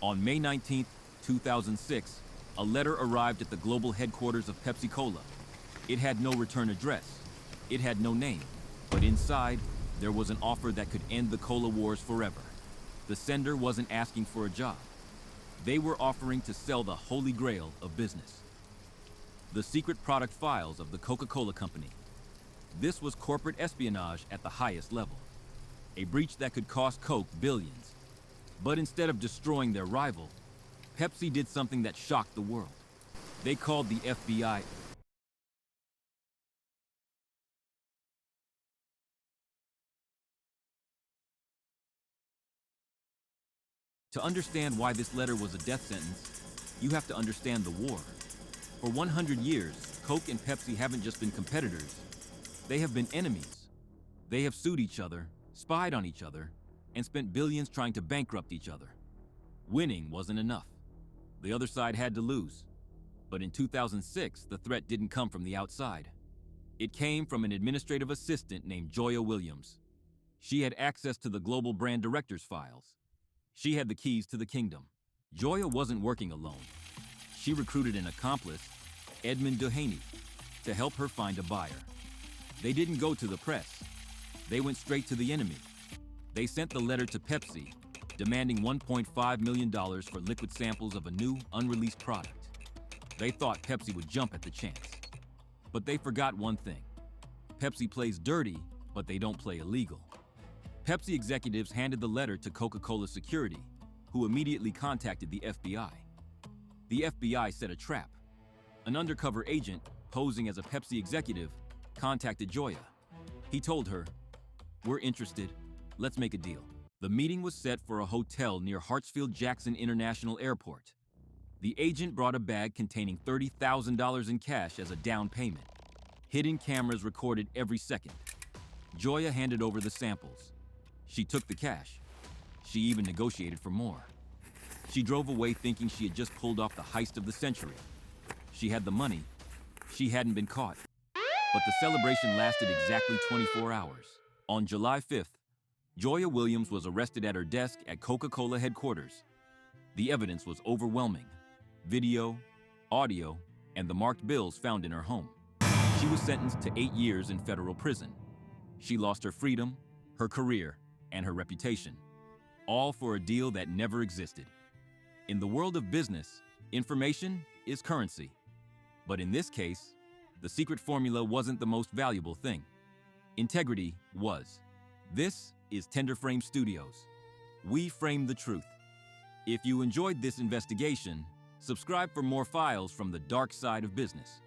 On May 19, 2006, a letter arrived at the global headquarters of Pepsi-Cola. It had no return address. It had no name. But inside, there was an offer that could end the cola wars forever. The sender wasn't asking for a job. They were offering to sell the holy grail of business. The secret product files of the Coca-Cola company. This was corporate espionage at the highest level. A breach that could cost Coke billions. But instead of destroying their rival, Pepsi did something that shocked the world. They called the FBI. To understand why this letter was a death sentence, you have to understand the war. For 100 years, Coke and Pepsi haven't just been competitors, they have been enemies. They have sued each other, spied on each other, and spent billions trying to bankrupt each other. Winning wasn't enough. The other side had to lose. But in 2006, the threat didn't come from the outside. It came from an administrative assistant named Joya Williams. She had access to the global brand director's files. She had the keys to the kingdom. Joya wasn't working alone. She recruited an accomplice, Edmund Duhaney, to help her find a buyer. They didn't go to the press. They went straight to the enemy. They sent the letter to Pepsi, demanding $1.5 million for liquid samples of a new, unreleased product. They thought Pepsi would jump at the chance. But they forgot one thing. Pepsi plays dirty, but they don't play illegal. Pepsi executives handed the letter to Coca-Cola security, who immediately contacted the FBI. The FBI set a trap. An undercover agent, posing as a Pepsi executive, contacted Joya. He told her, "We're interested. Let's make a deal." The meeting was set for a hotel near Hartsfield-Jackson International Airport. The agent brought a bag containing $30,000 in cash as a down payment. Hidden cameras recorded every second. Joya handed over the samples. She took the cash. She even negotiated for more. She drove away thinking she had just pulled off the heist of the century. She had the money. She hadn't been caught. But the celebration lasted exactly 24 hours. On July 5th, Joya Williams was arrested at her desk at Coca-Cola headquarters. The evidence was overwhelming. Video, audio, and the marked bills found in her home. She was sentenced to 8 years in federal prison. She lost her freedom, her career, and her reputation, all for a deal that never existed. In the world of business, information is currency. But in this case, the secret formula wasn't the most valuable thing. Integrity was. This is Tenderframe Studios. We frame the truth. If you enjoyed this investigation, subscribe for more files from the dark side of business.